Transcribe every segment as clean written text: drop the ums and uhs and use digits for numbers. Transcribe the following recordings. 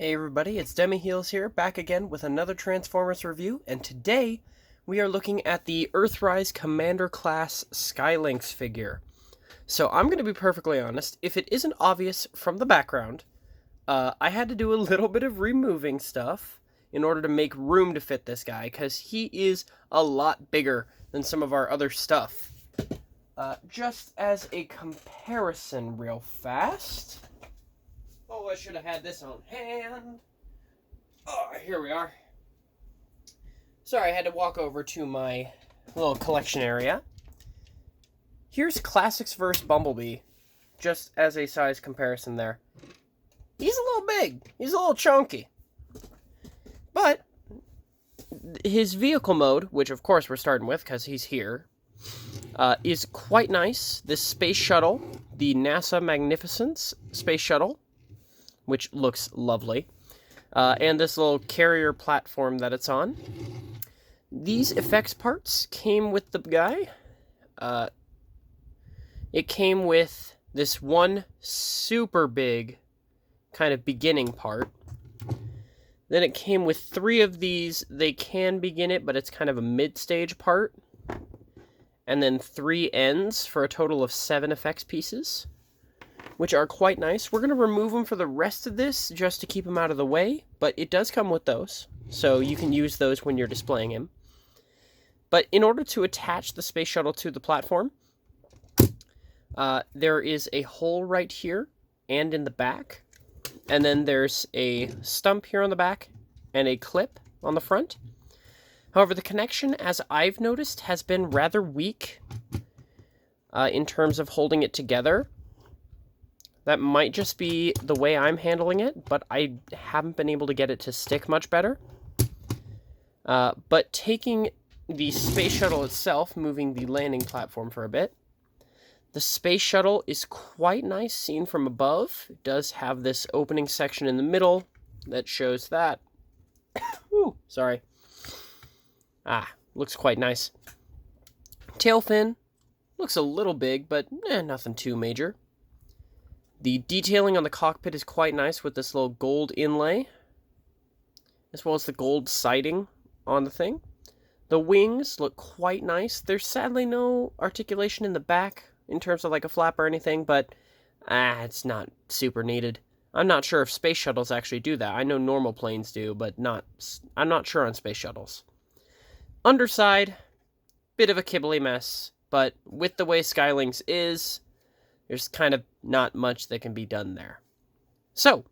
Hey everybody, it's Demiheals here, back again with another Transformers review, and today we are looking at the Earthrise Commander Class Sky-Lynx figure. So I'm going to be perfectly honest, if it isn't obvious from the background, I had to do a little bit of removing stuff in order to make room to fit this guy, because he is a lot bigger than some of our other stuff. Just as a comparison real fast... Oh, I should have had this on hand. Oh, here we are. Sorry, I had to walk over to my little collection area. Here's Classics vs. Bumblebee, just as a size comparison there. He's a little big. He's a little chunky. But his vehicle mode, which of course we're starting with because he's here, is quite nice. This space shuttle, the NASA Magnificence space shuttle, which looks lovely, and this little carrier platform that it's on. These effects parts came with the guy. It came with this one super big kind of beginning part. Then it came with 3 of these. They can begin it, but it's kind of a mid-stage part. And then 3 ends for a total of 7 effects pieces, which are quite nice. We're going to remove them for the rest of this just to keep him out of the way, but it does come with those, so you can use those when you're displaying him. But in order to attach the space shuttle to the platform, there is a hole right here and in the back, and then there's a stump here on the back and a clip on the front. However, the connection, as I've noticed, has been rather weak in terms of holding it together. That might just be the way I'm handling it, but I haven't been able to get it to stick much better. But taking the space shuttle itself, moving the landing platform for a bit, the space shuttle is quite nice seen from above. It does have this opening section in the middle that shows that. Ooh, sorry. Looks quite nice. Tail fin looks a little big, but nothing too major. The detailing on the cockpit is quite nice with this little gold inlay, as well as the gold siding on the thing. The wings look quite nice. There's sadly no articulation in the back in terms of like a flap or anything, but it's not super needed. I'm not sure if space shuttles actually do that. I know normal planes do, but I'm not sure on space shuttles. Underside, bit of a kibbly mess, but with the way Sky-Lynx is, there's kind of not much that can be done there. So,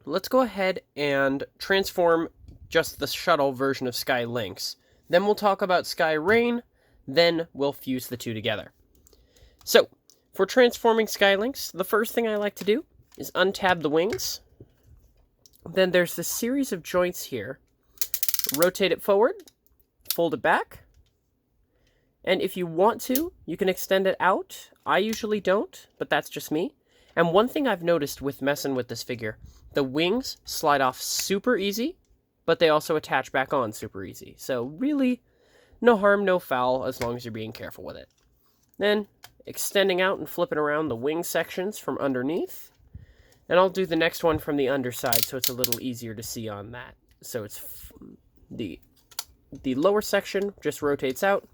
let's go ahead and transform just the shuttle version of Sky-Lynx. Then we'll talk about Sky-Rain, then we'll fuse the two together. So, for transforming Sky-Lynx, the first thing I like to do is untab the wings. Then there's this series of joints here. Rotate it forward, fold it back, and if you want to, you can extend it out. I usually don't, but that's just me. And one thing I've noticed with messing with this figure, the wings slide off super easy, but they also attach back on super easy. So really, no harm, no foul, as long as you're being careful with it. Then, extending out and flipping around the wing sections from underneath. And I'll do the next one from the underside so it's a little easier to see on that. So it's the lower section just rotates out.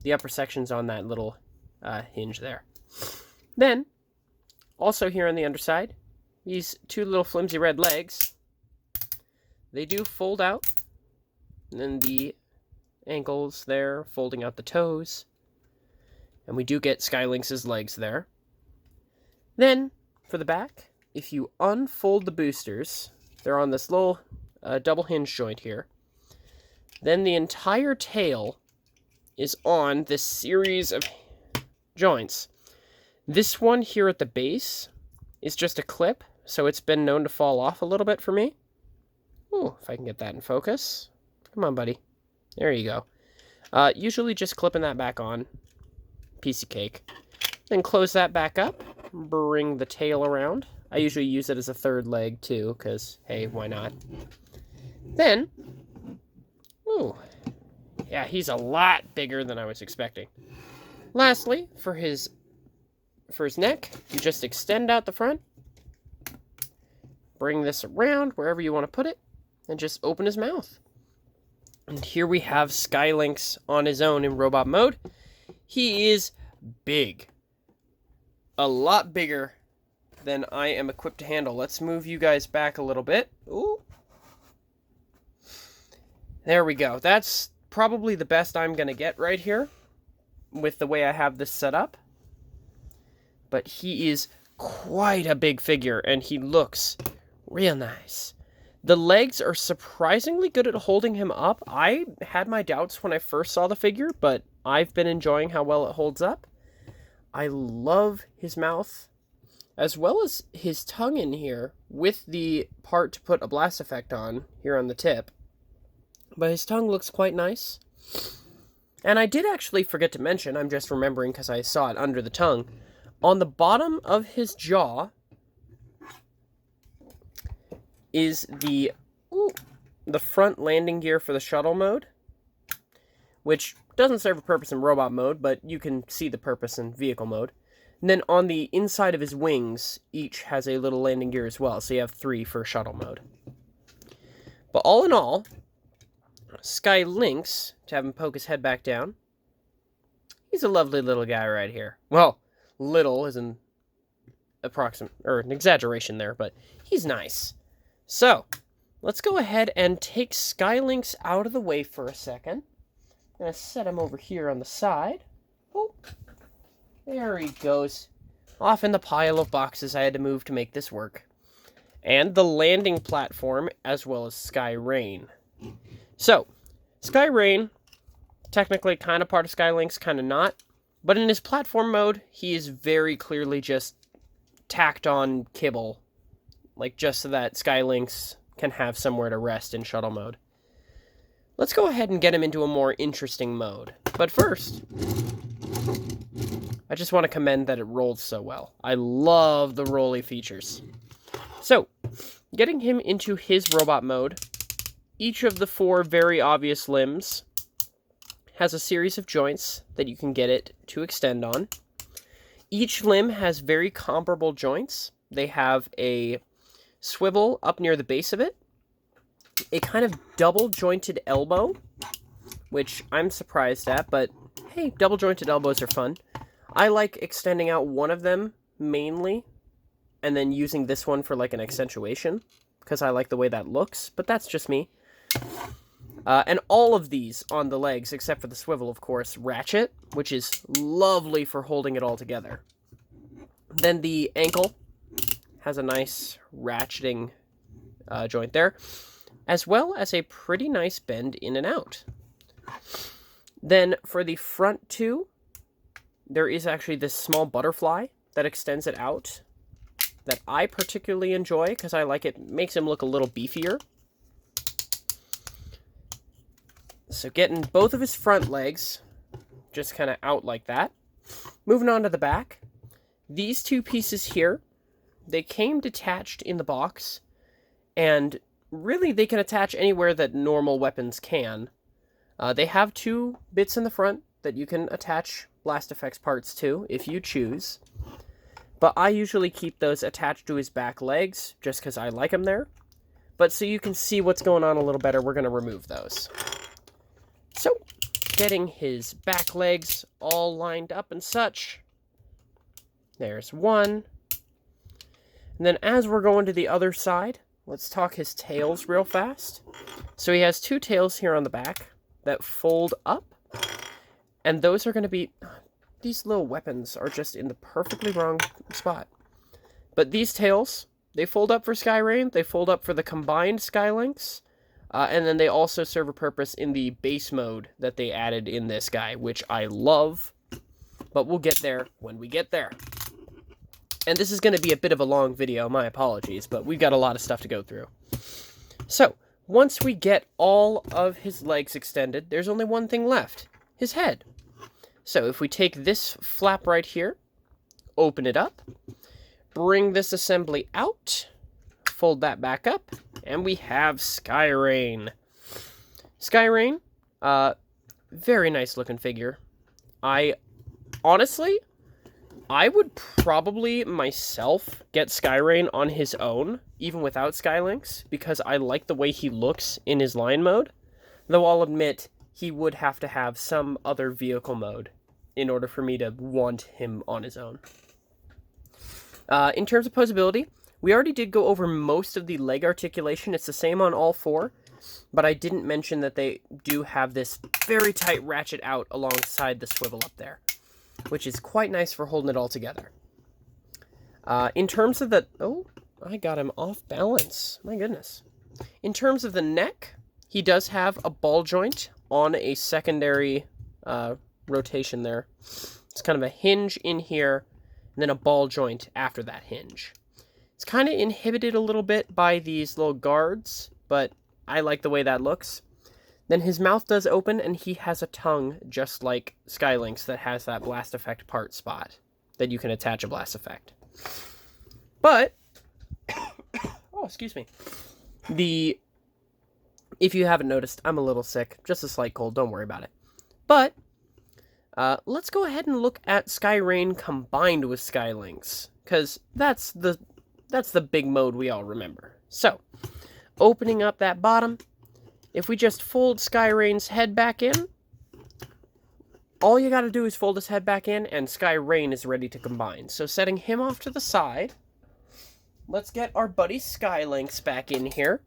The upper section's on that little hinge there. Then, also here on the underside, these 2 little flimsy red legs, they do fold out. And then the ankles there, folding out the toes. And we do get Sky-Lynx's legs there. Then, for the back, if you unfold the boosters, they're on this little double hinge joint here. Then the entire tail is on this series of joints. This one here at the base is just a clip, so it's been known to fall off a little bit for me. Ooh, if I can get that in focus. Come on, buddy. There you go. Usually just clipping that back on. Piece of cake. Then close that back up. Bring the tail around. I usually use it as a third leg too, because, hey, why not? Then, ooh, yeah, he's a lot bigger than I was expecting. Lastly, for his neck, you just extend out the front, bring this around wherever you want to put it, and just open his mouth. And here we have Sky-Lynx on his own in robot mode. He is big. A lot bigger than I am equipped to handle. Let's move you guys back a little bit. Ooh. There we go. That's probably the best I'm going to get right here with the way I have this set up. But he is quite a big figure, and he looks real nice. The legs are surprisingly good at holding him up. I had my doubts when I first saw the figure, but I've been enjoying how well it holds up. I love his mouth, as well as his tongue in here, with the part to put a blast effect on here on the tip. But his tongue looks quite nice. And I did actually forget to mention, I'm just remembering because I saw it under the tongue, on the bottom of his jaw is the front landing gear for the shuttle mode, which doesn't serve a purpose in robot mode, but you can see the purpose in vehicle mode. And then on the inside of his wings, each has a little landing gear as well, so you have 3 for shuttle mode. But all in all, Sky-Lynx, to have him poke his head back down, he's a lovely little guy right here. Well, little is an approximate, or an exaggeration there, but he's nice. So, let's go ahead and take Sky-Lynx out of the way for a second. I'm going to set him over here on the side. Oh, there he goes. Off in the pile of boxes I had to move to make this work. And the landing platform, as well as Sky-Rain. So, Sky-Rain, technically kind of part of Sky-Lynx, kind of not. But in his platform mode, he is very clearly just tacked on kibble. Like, just so that Sky-Lynx can have somewhere to rest in shuttle mode. Let's go ahead and get him into a more interesting mode. But first, I just want to commend that it rolls so well. I love the rolly features. So, getting him into his robot mode, each of the 4 very obvious limbs has a series of joints that you can get it to extend on. Each limb has very comparable joints. They have a swivel up near the base of it, a kind of double-jointed elbow, which I'm surprised at, but hey, double-jointed elbows are fun. I like extending out one of them mainly, and then using this one for like an accentuation, because I like the way that looks, but that's just me. And all of these on the legs, except for the swivel, of course, ratchet, which is lovely for holding it all together. Then the ankle has a nice ratcheting joint there, as well as a pretty nice bend in and out. Then for the front 2, there is actually this small butterfly that extends it out that I particularly enjoy because I like it. Makes him look a little beefier. So getting both of his front legs just kind of out like that. Moving on to the back. These 2 pieces here, they came detached in the box, and really they can attach anywhere that normal weapons can. They have 2 bits in the front that you can attach blast effects parts to if you choose. But I usually keep those attached to his back legs just because I like them there. But so you can see what's going on a little better, we're going to remove those. So, getting his back legs all lined up and such. There's one. And then as we're going to the other side, let's talk his tails real fast. So he has 2 tails here on the back that fold up. And those are going to be... These little weapons are just in the perfectly wrong spot. But these tails, they fold up for Sky-Rain, they fold up for the combined Sky-Lynx, and then they also serve a purpose in the base mode that they added in this guy, which I love, but we'll get there when we get there. And this is going to be a bit of a long video, my apologies, but we've got a lot of stuff to go through. So, once we get all of his legs extended, there's only one thing left, his head. So if we take this flap right here, open it up, bring this assembly out, fold that back up, and we have Sky-Rain. Sky-Rain, very nice looking figure. Honestly, I would probably myself get Sky-Rain on his own, even without Sky-Lynx, because I like the way he looks in his lion mode, though I'll admit he would have to have some other vehicle mode in order for me to want him on his own. In terms of posability, we already did go over most of the leg articulation. It's the same on all four, but I didn't mention that they do have this very tight ratchet out alongside the swivel up there, which is quite nice for holding it all together. In terms of the... Oh, I got him off balance. My goodness. In terms of the neck, he does have a ball joint on a secondary rotation there. It's kind of a hinge in here, and then a ball joint after that hinge. It's kind of inhibited a little bit by these little guards, but I like the way that looks. Then his mouth does open, and he has a tongue just like Sky-Lynx that has that blast effect part spot that you can attach a blast effect. But, oh, excuse me. If you haven't noticed, I'm a little sick. Just a slight cold, don't worry about it. But, let's go ahead and look at Sky-Rain combined with Sky-Lynx, because that's the big mode we all remember. So, opening up that bottom, if we just fold Sky-Rain's head back in, all you gotta do is fold his head back in, and Sky-Rain is ready to combine. So setting him off to the side, let's get our buddy Sky-Lynx back in here.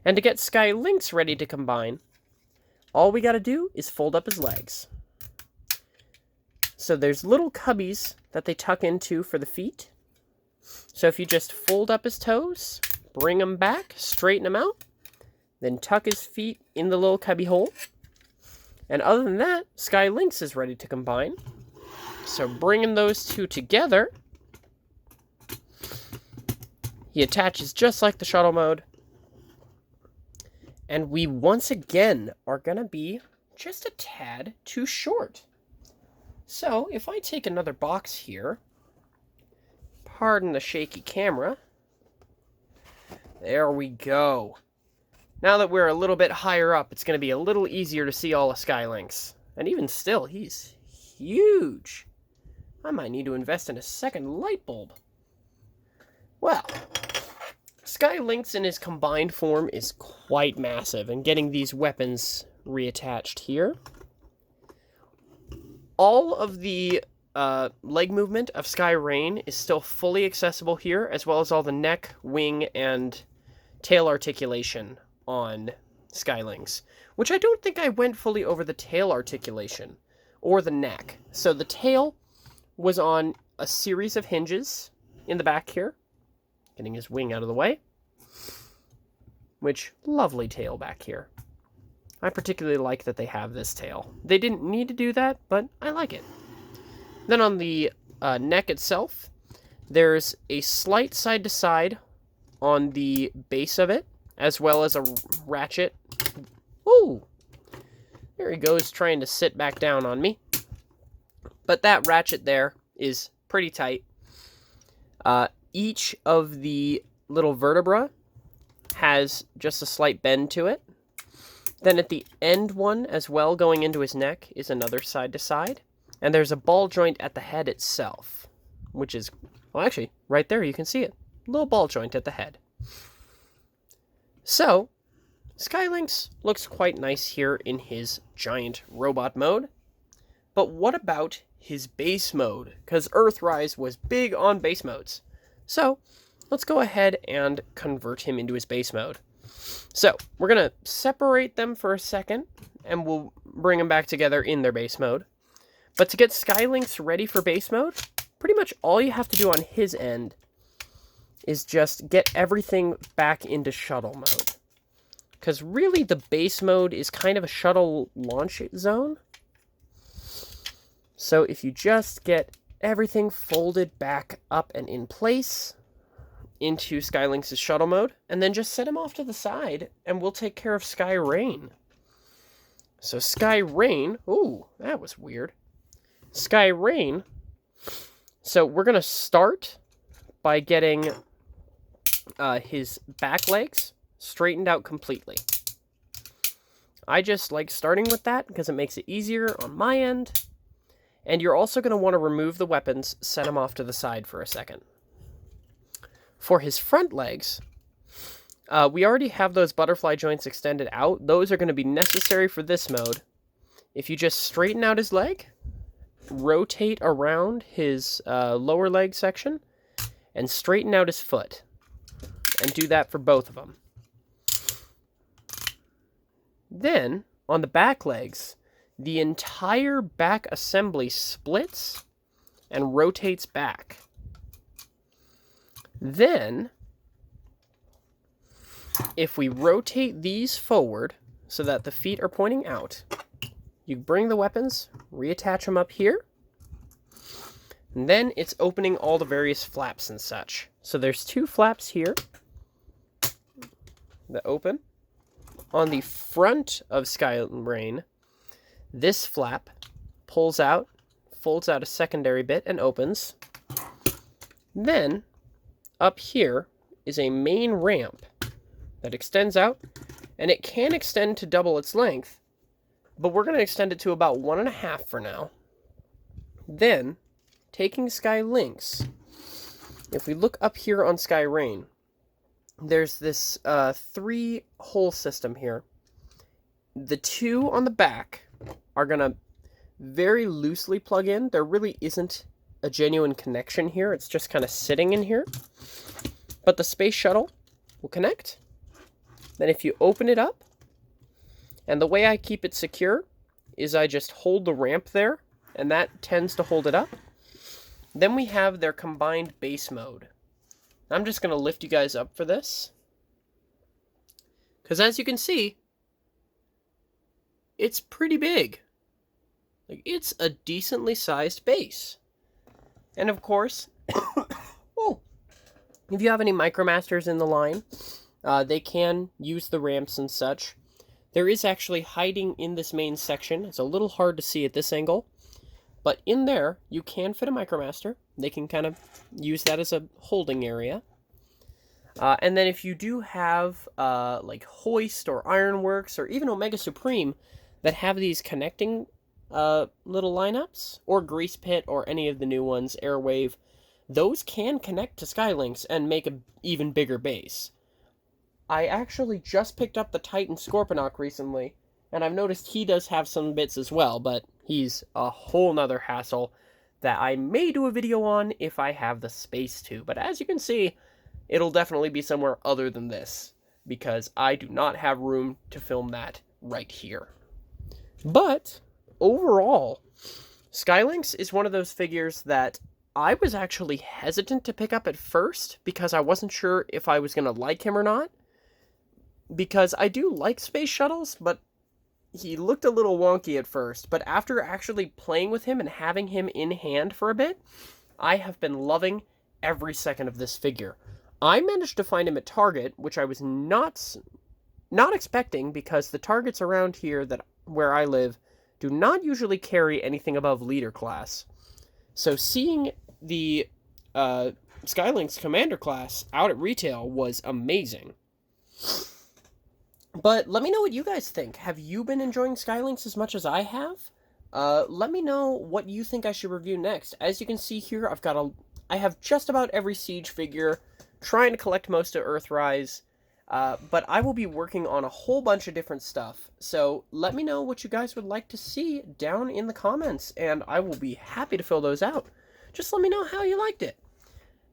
And to get Sky-Lynx ready to combine, all we gotta do is fold up his legs. So there's little cubbies that they tuck into for the feet. So if you just fold up his toes, bring them back, straighten them out, then tuck his feet in the little cubby hole. And other than that, Sky-Lynx is ready to combine. So bringing those two together, he attaches just like the shuttle mode. And we once again are going to be just a tad too short. So if I take another box here, pardon the shaky camera, there we go. Now that we're a little bit higher up, it's going to be a little easier to see all of Sky-Lynx. And even still, he's huge. I might need to invest in a second light bulb. Well, Sky-Lynx in his combined form is quite massive, and getting these weapons reattached here. All of the leg movement of Sky-Rain is still fully accessible here, as well as all the neck, wing, and tail articulation on Sky-Lynx, which I don't think I went fully over the tail articulation or the neck. So the tail was on a series of hinges in the back here, getting his wing out of the way, which lovely tail back here. I particularly like that they have this tail. They didn't need to do that, but I like it. Then on the neck itself, there's a slight side to side on the base of it, as well as a ratchet. Ooh! There he goes, trying to sit back down on me. But that ratchet there is pretty tight. Each of the little vertebra has just a slight bend to it. Then at the end one as well, going into his neck, is another side to side. And there's a ball joint at the head itself, which is, well, actually, right there you can see it. A little ball joint at the head. So, Sky-Lynx looks quite nice here in his giant robot mode. But what about his base mode? Because Earthrise was big on base modes. So, let's go ahead and convert him into his base mode. So, we're going to separate them for a second, and we'll bring them back together in their base mode. But to get Sky-Lynx ready for base mode, pretty much all you have to do on his end is just get everything back into shuttle mode. Because really the base mode is kind of a shuttle launch zone. So if you just get everything folded back up and in place into Sky-Lynx's shuttle mode, and then just set him off to the side, and we'll take care of Sky-Rain. So Sky-Rain, ooh, that was weird. Sky-Rain, so we're going to start by getting his back legs straightened out completely. I just like starting with that because it makes it easier on my end. And you're also going to want to remove the weapons, set them off to the side for a second. For his front legs, we already have those butterfly joints extended out. Those are going to be necessary for this mode. If you just straighten out his leg, rotate around his lower leg section, and straighten out his foot. And do that for both of them. Then, on the back legs, the entire back assembly splits and rotates back. Then, if we rotate these forward so that the feet are pointing out, you bring the weapons, reattach them up here, and then it's opening all the various flaps and such. So there's 2 flaps here that open. On the front of Sky-Lynx, this flap pulls out, folds out a secondary bit, and opens. Then, up here is a main ramp that extends out, and it can extend to double its length, but we're going to extend it to about 1.5 for now. Then, taking Sky-Lynx, if we look up here on Sky-Rain, there's this 3-hole system here. The 2 on the back are going to very loosely plug in. There really isn't a genuine connection here. It's just kind of sitting in here. But the space shuttle will connect. Then if you open it up, and the way I keep it secure is I just hold the ramp there, and that tends to hold it up. Then we have their combined base mode. I'm just going to lift you guys up for this. Because as you can see, it's pretty big. Like, it's a decently sized base. And of course, oh, if you have any Micromasters in the line, they can use the ramps and such. There is actually hiding in this main section. It's a little hard to see at this angle. But in there, you can fit a Micromaster. They can kind of use that as a holding area. And then if you do have like Hoist or Ironworks or even Omega Supreme that have these connecting little lineups, or Grease Pit or any of the new ones, Airwave, those can connect to Sky-Lynx and make an even bigger base. I actually just picked up the Titan Scorponok recently, and I've noticed he does have some bits as well, but he's a whole nother hassle that I may do a video on if I have the space to. But as you can see, it'll definitely be somewhere other than this, because I do not have room to film that right here. But overall, Sky-Lynx is one of those figures that I was actually hesitant to pick up at first because I wasn't sure if I was going to like him or not. Because I do like space shuttles, but he looked a little wonky at first. But after actually playing with him and having him in hand for a bit, I have been loving every second of this figure. I managed to find him at Target, which I was not expecting, because the Targets around here where I live do not usually carry anything above leader class. So seeing the Sky-Lynx Commander class out at retail was amazing. But let me know what you guys think. Have you been enjoying Sky-Lynx as much as I have? Let me know what you think I should review next. As you can see here, I have just about every Siege figure, trying to collect most of Earthrise, but I will be working on a whole bunch of different stuff. So let me know what you guys would like to see down in the comments, and I will be happy to fill those out. Just let me know how you liked it.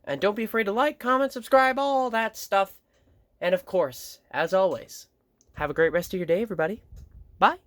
And don't be afraid to like, comment, subscribe, all that stuff. And of course, as always, have a great rest of your day, everybody. Bye.